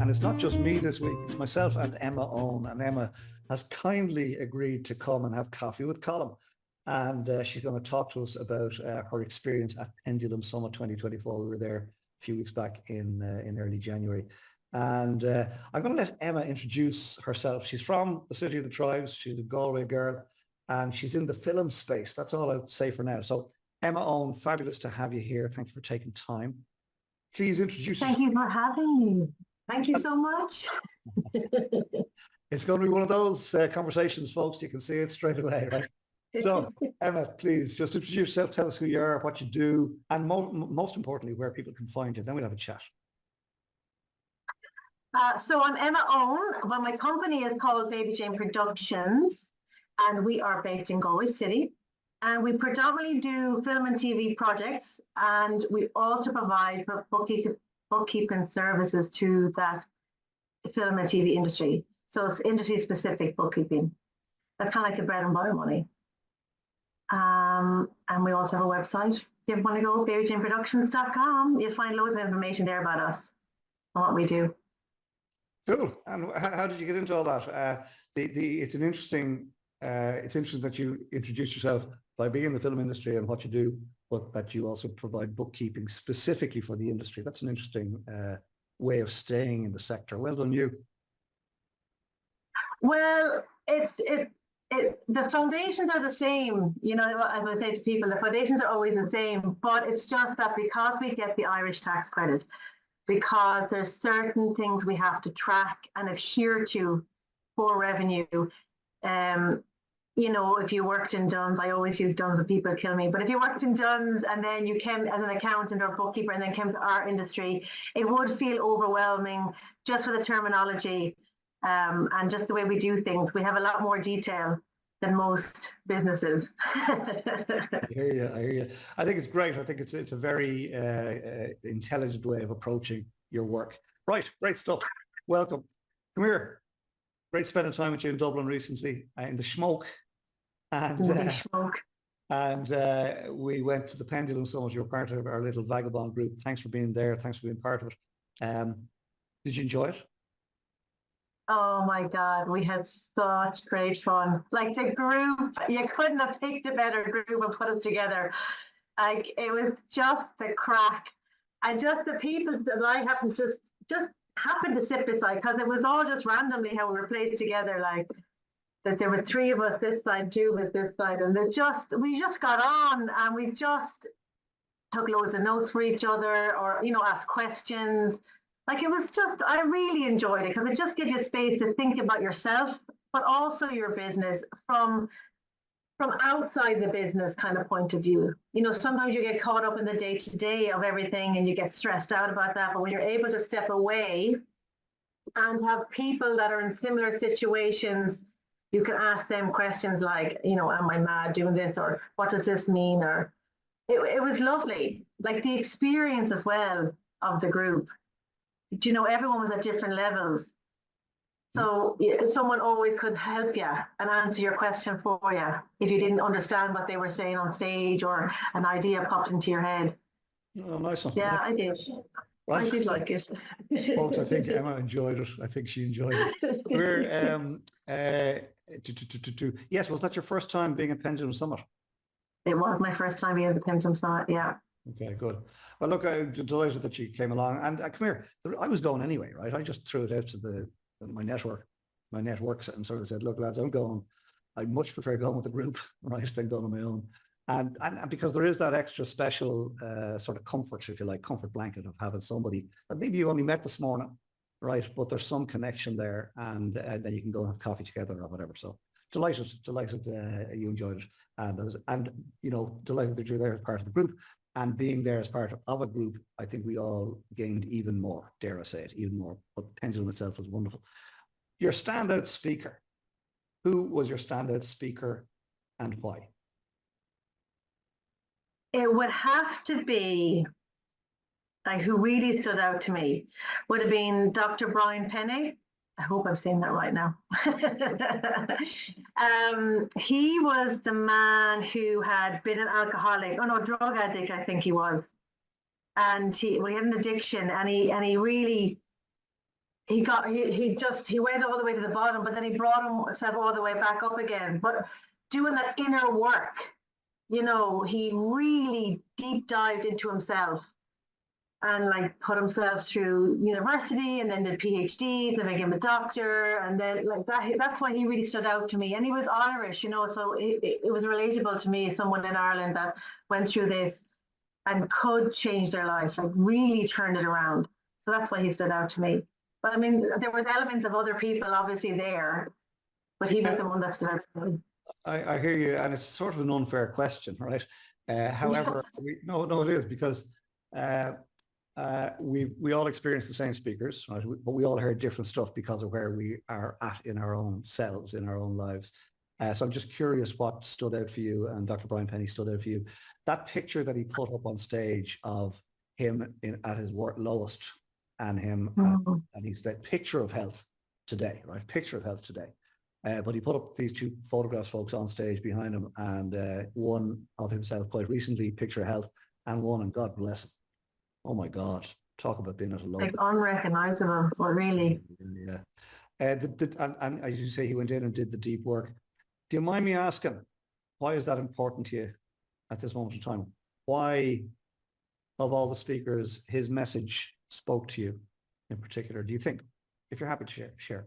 And it's not just me this week, it's myself and Emma Owen. And Emma has kindly agreed to come and have coffee with Colm. And she's going to talk to us about her experience at Pendulum Summit 2024. We were there a few weeks back in early January. And I'm going to let Emma introduce herself. She's from the City of the Tribes. She's a Galway girl and she's in the film space. That's all I would say for now. So Emma Owen, fabulous to have you here. Thank you for taking time. Please introduce yourself. Thank you for having me. Thank you so much. It's going to be one of those conversations, folks. You can see it straight away, right? So, Emma, please just introduce yourself. Tell us who you are, what you do, and most importantly, where people can find you. Then we'll have a chat. So I'm Emma Owen. Well, my company is called Baby Jane Productions, and we are based in Galway City. And we predominantly do film and TV projects, and we also provide for bookkeeping services to that film and TV industry. So it's industry-specific bookkeeping. That's kind of like the bread and butter money. And we also have a website. If you want to go, babyjaneproductions.com, you'll find loads of information there about us and what we do. Cool. And how did you get into all that? It's interesting that you introduce yourself by being in the film industry and what you do, but that you also provide bookkeeping specifically for the industry. That's an interesting way of staying in the sector. Well done, you. Well, the foundations are the same. You know, as I say to people, the foundations are always the same, but it's just that because we get the Irish tax credit, because there's certain things we have to track and adhere to for revenue. You know, if you worked in Duns, I always use Duns and people kill me, but if you worked in Duns and then you came as an accountant or bookkeeper and then came to our industry, it would feel overwhelming just for the terminology and just the way we do things. We have a lot more detail than most businesses. I hear you. I think it's great. I think it's a very intelligent way of approaching your work. Right, great stuff. Welcome. Come here. Great spending time with you in Dublin recently in the smoke. And we went to the Pendulum Summit. You were part of our little vagabond group. Thanks for being there. Thanks for being part of it. Did you enjoy it? Oh my God, we had such great fun. Like the group, you couldn't have picked a better group and put it together. Like it was just the crack. And just the people that I happened to just happened to sit beside, because it was all just randomly how we were placed together, like that there were three of us this side, two of us this side, and we just got on and we just took loads of notes for each other, or, you know, asked questions. Like it was just, I really enjoyed it because it just gives you space to think about yourself, but also your business from outside the business kind of point of view. You know, sometimes you get caught up in the day-to-day of everything and you get stressed out about that. But when you're able to step away and have people that are in similar situations, you can ask them questions like, you know, am I mad doing this? Or what does this mean? Or it was lovely. Like the experience as well of the group. You know, everyone was at different levels. So someone always could help you and answer your question for you if you didn't understand what they were saying on stage or an idea popped into your head. Oh, nice one. Yeah, I did. Right. I did like it. Folks, I think Emma enjoyed it. I think she enjoyed it. We're, yes, was that your first time being at Pendulum Summit? It was my first time being at the Pendulum Summit, yeah. Okay, good. Well, look, I'm delighted that you came along. And come here, I was going anyway, right? I just threw it out to my network and sort of said, look, lads, I'm going. I much prefer going with the group, right, than going on my own. And because there is that extra special sort of comfort, if you like, comfort blanket of having somebody that maybe you only met this morning, right? But there's some connection there, and then you can go and have coffee together or whatever. So delighted you enjoyed it. And you know, delighted that you're there as part of the group. And being there as part of a group, I think we all gained even more, dare I say it, even more. But Pendulum itself was wonderful. Your standout speaker. Who was your standout speaker and why? It would have to be, like, who really stood out to me would have been Dr. Brian Penny. I hope I'm saying that right now. He was the man who had been an alcoholic, drug addict, I think he was. And he had an addiction, and he really he went all the way to the bottom, but then he brought himself all the way back up again. But doing that inner work, he really deep dived into himself and like put himself through university and then did PhDs and became a doctor. And then like that's why he really stood out to me. And he was Irish, so it was relatable to me as someone in Ireland that went through this and could change their life, like really turned it around. So that's why he stood out to me. But I mean, there was elements of other people obviously there, but he was the one that stood out to me. I hear you, and it's sort of an unfair question, right? However, no, it is, because we all experience the same speakers, right? But we all heard different stuff because of where we are at in our own selves, in our own lives. So I'm just curious what stood out for you, and Dr. Brian Penny stood out for you. That picture that he put up on stage of him at his lowest, and him, and he's that picture of health today, right? Picture of health today. But he put up these two photographs, folks, on stage behind him, and one of himself quite recently, picture of health, and one, and God bless him. Oh my God, talk about being at a low. Like unrecognizable, but really. Yeah. And as you say, he went in and did the deep work. Do you mind me asking, why is that important to you at this moment in time? Why, of all the speakers, his message spoke to you in particular, do you think? If you're happy to share.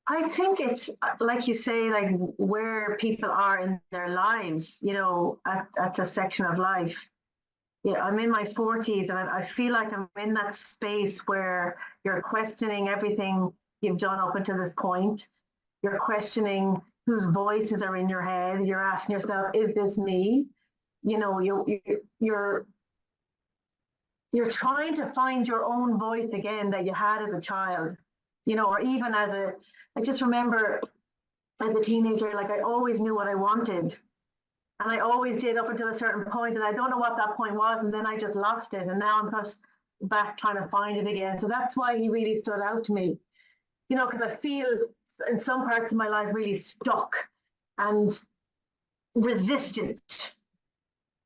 I think it's like you say, like where people are in their lives, at the section of life. Yeah, I'm in my 40s, and I feel like I'm in that space where you're questioning everything you've done up until this point. You're questioning whose voices are in your head. You're asking yourself, is this me? You're trying to find your own voice again that you had as a child, or even I just remember as a teenager, like I always knew what I wanted. And I always did up until a certain point, and I don't know what that point was, and then I just lost it. And now I'm just back trying to find it again. So that's why he really stood out to me, because I feel in some parts of my life really stuck and resistant.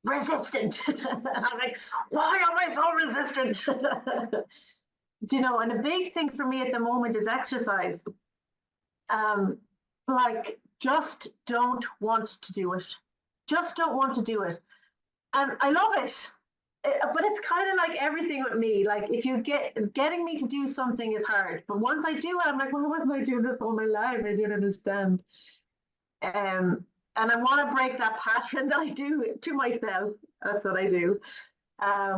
I'm like, why am I so resistant? And a big thing for me at the moment is exercise. Like, just don't want to do it. Just don't want to do it. And I love it. But it's kind of like everything with me. Like, if you getting me to do something is hard. But once I do it, I'm like, well, why am I doing this all my life? I don't understand. And I want to break that pattern that I do to myself. That's what I do. I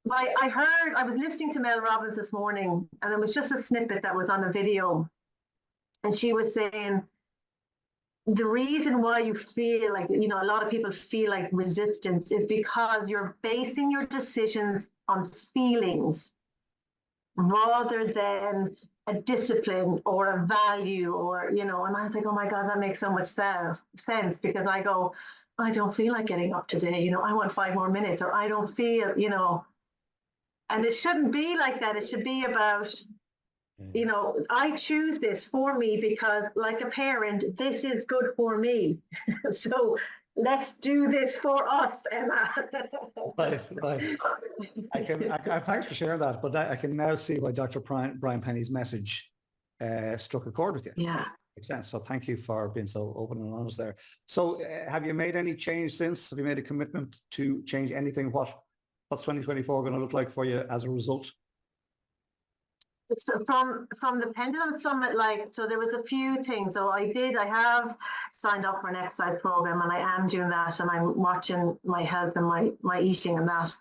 was listening to Mel Robbins this morning, and it was just a snippet that was on a video. And she was saying, the reason why you feel like, a lot of people feel like resistance is because you're basing your decisions on feelings rather than a discipline or a value or, and I was like, oh my God, that makes so much sense, because I go, I don't feel like getting up today, I want 5 more minutes, or I don't feel, and it shouldn't be like that. It should be about, I choose this for me because, like a parent, this is good for me. So let's do this for us, Emma. Right. Thanks for sharing that. But I can now see why Dr. Brian Penny's message struck a chord with you. Yeah. Makes sense. So thank you for being so open and honest there. So have you made any change since? Have you made a commitment to change anything? What's 2024 going to look like for you as a result? So from the Pendulum Summit, so there was a few things. So I have signed up for an exercise program, and I am doing that, and I'm watching my health and my eating and that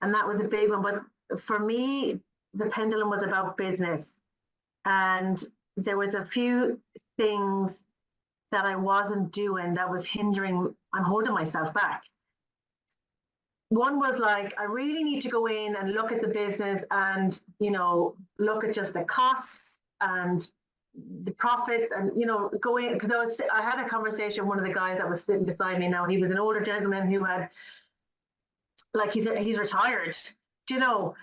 was a big one. But for me, the Pendulum was about business, and there was a few things that I wasn't doing that was hindering. I'm holding myself back. One was like, I really need to go in and look at the business and, look at just the costs and the profits and, go in, because I had a conversation with one of the guys that was sitting beside me now. He was an older gentleman who had, he's retired, so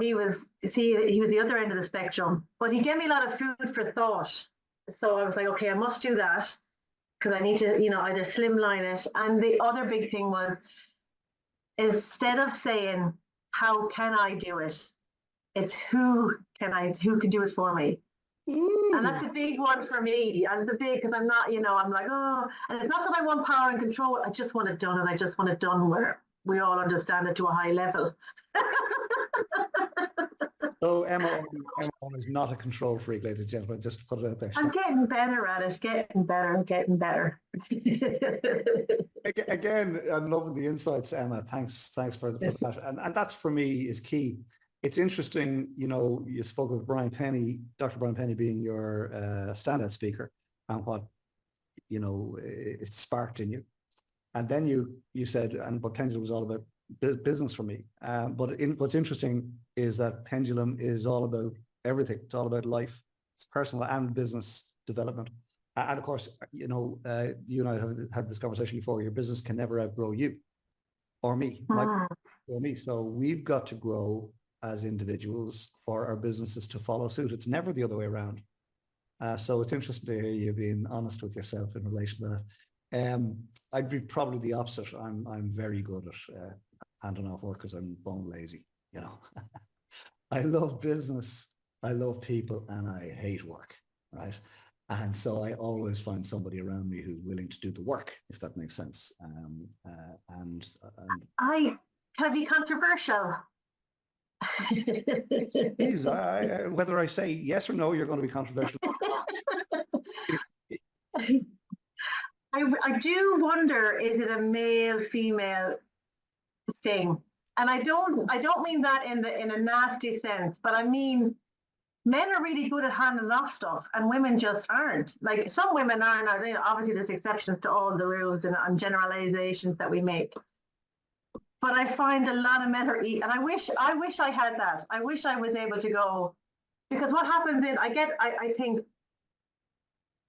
he was the other end of the spectrum, but he gave me a lot of food for thought. So I was like, okay, I must do that because I need to, either slimline it. And the other big thing was, instead of saying, how can I do it? It's who can do it for me? And that's a big one for me. And it's a big, because I'm not, I'm like, oh, and it's not that I want power and control. I just want it done, and I just want it done where we all understand it to a high level. So Emma Owen is not a control freak, ladies and gentlemen, just to put it out there. I'm getting better at it, getting better. Again, I'm loving the insights, Emma. Thanks for that. And that's, for me, is key. It's interesting, you spoke of Brian Penny, Dr. Brian Penny being your standout speaker, and what, it sparked in you. And then you said, and what Pendulum was all about business for me. But what's interesting is that Pendulum is all about everything. It's all about life. It's personal and business development. And of course, you and I have had this conversation before. Your business can never outgrow you or me, or me. So we've got to grow as individuals for our businesses to follow suit. It's never the other way around. So it's interesting to hear you being honest with yourself in relation to that. I'd be probably the opposite. I'm very good at handing off work because I'm bone lazy. I love business, I love people, and I hate work. Right. And so I always find somebody around me who's willing to do the work, if that makes sense. I can I be controversial? Please, whether I say yes or no, you're going to be controversial. I do wonder, is it a male female thing? And I don't mean that in a nasty sense, but I mean, men are really good at handing off stuff, and women just aren't. Like, some women are. Obviously, there's exceptions to all the rules and generalizations that we make. But I find a lot of men are, and I wish I had that. I wish I was able to go, because what happens is I think,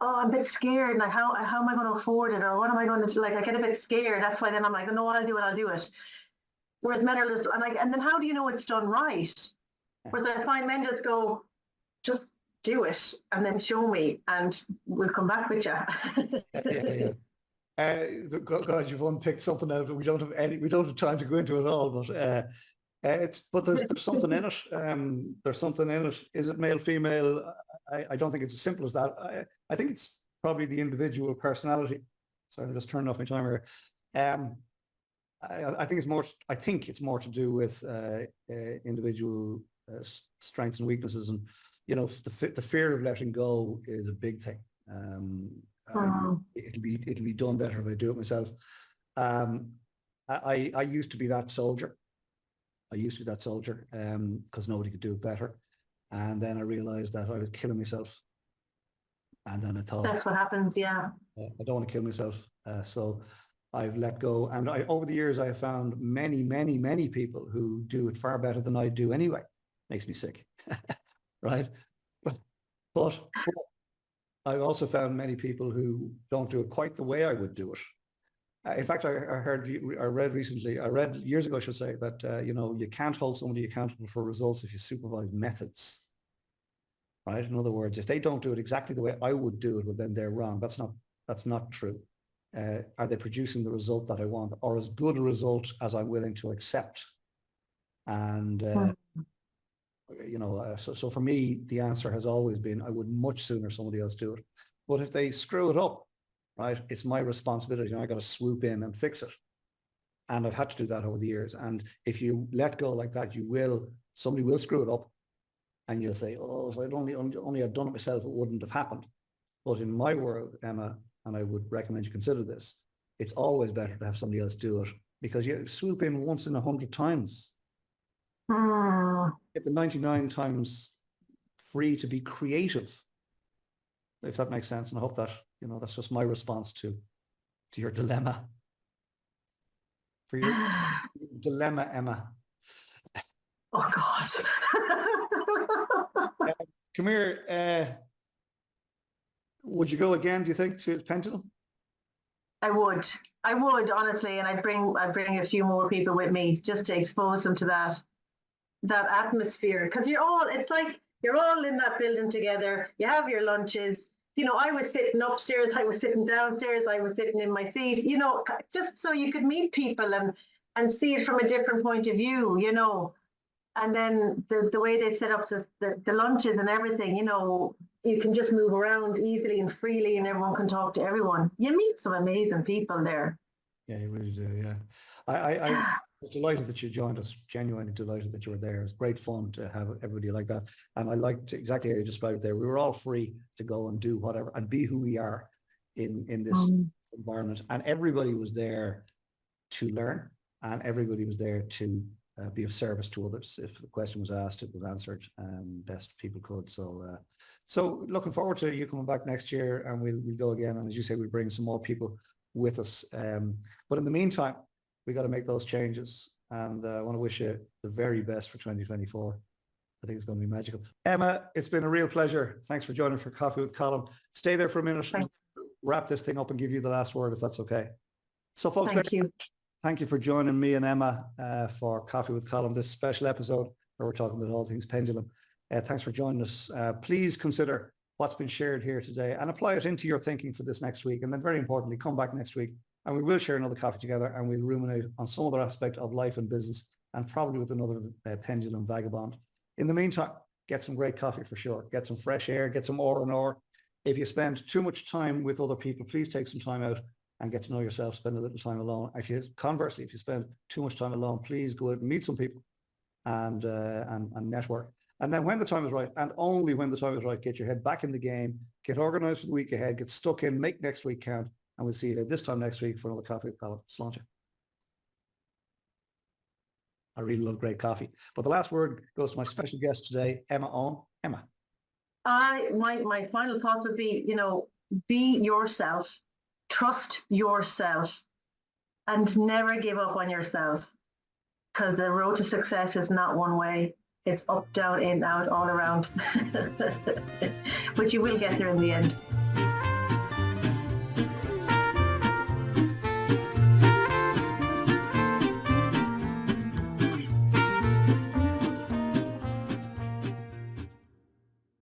oh, I'm a bit scared, and how am I going to afford it, or what am I going to do? Like, I get a bit scared. That's why then I'm like, no, I'll do it. Whereas men are just, and then how do you know it's done right? Whereas I find men just go, just do it, and then show me, and we'll come back with you. Yeah. God, you've unpicked something out. We don't have time to go into it all, but there's something in it. There's something in it. Is it male, female? I don't think it's as simple as that. I think it's probably the individual personality. Sorry, I'm just turning off my timer. I think it's more to do with individual strengths and weaknesses, and the fear of letting go is a big thing. It'll be done better if I do it myself. I used to be that soldier. Because nobody could do it better. And then I realized that I was killing myself. And then I thought, that's what happens, yeah. I don't want to kill myself. So I've let go. And over the years, I have found many, many, many people who do it far better than I do anyway. Makes me sick. Right? But I've also found many people who don't do it quite the way I would do it. In fact, I read years ago, I should say, that you can't hold somebody accountable for results if you supervise methods. Right? In other words, if they don't do it exactly the way I would do it, well, then they're wrong. That's not true. Are they producing the result that I want, or as good a result as I'm willing to accept? And so for me, the answer has always been, I would much sooner somebody else do it. But if they screw it up, right, it's my responsibility, and I got to swoop in and fix it. And I've had to do that over the years. And if you let go like that, somebody will screw it up, and you'll say, oh, if I'd only had done it myself, it wouldn't have happened. But in my world, Emma, and I would recommend you consider this, it's always better to have somebody else do it, because you swoop in once in 100 times. Get the 99 times free to be creative, if that makes sense. And I hope that, that's just my response to your dilemma. For your dilemma, Emma. Oh, God. Come here. Would you go again, do you think, to Pendulum? I would, honestly, and I'd bring a few more people with me just to expose them to that atmosphere, because it's like you're all in that building together. You have your lunches. I was sitting upstairs, I was sitting downstairs, I was sitting in my seat, just so you could meet people, and and see it from a different point of view, you know. And then the way they set up the lunches and everything, you know, you can just move around easily and freely and everyone can talk to everyone. You meet some amazing people there. Yeah, you really do. Yeah. I was delighted that you joined us, genuinely delighted that you were there. It was great fun to have everybody like that. And I liked exactly how you described it there. We were all free to go and do whatever and be who we are in this environment. And everybody was there to learn, and everybody was there to be of service to others. If the question was asked, it was answered best people could. So looking forward to you coming back next year, and we'll go again. And as you say, we'll bring some more people with us. But in the meantime, we got to make those changes. And I want to wish you the very best for 2024. I think it's going to be magical. Emma, it's been a real pleasure. Thanks for joining for Coffee with Colm. Stay there for a minute and wrap this thing up and give you the last word, if that's okay. So folks, thank you for joining me and Emma for Coffee with Colm, this special episode where we're talking about all things Pendulum. Thanks for joining us. Please consider what's been shared here today and apply it into your thinking for this next week. And then very importantly, come back next week and we will share another coffee together and we'll ruminate on some other aspect of life and business and probably with another Pendulum vagabond. In the meantime, get some great coffee for sure. Get some fresh air, get some R&R. If you spend too much time with other people, please take some time out and get to know yourself, spend a little time alone. Conversely, if you spend too much time alone, please go out and meet some people and network. And then when the time is right, and only when the time is right, get your head back in the game, get organized for the week ahead, get stuck in, make next week count, and we'll see you this time next week for another Coffee with Colm. Sláinte. I really love great coffee. But the last word goes to my special guest today, Emma Owen. Emma. My final thoughts would be, you know, be yourself, trust yourself, and never give up on yourself, because the road to success is not one way. It's up, down, in, out, all around. But you will get there in the end.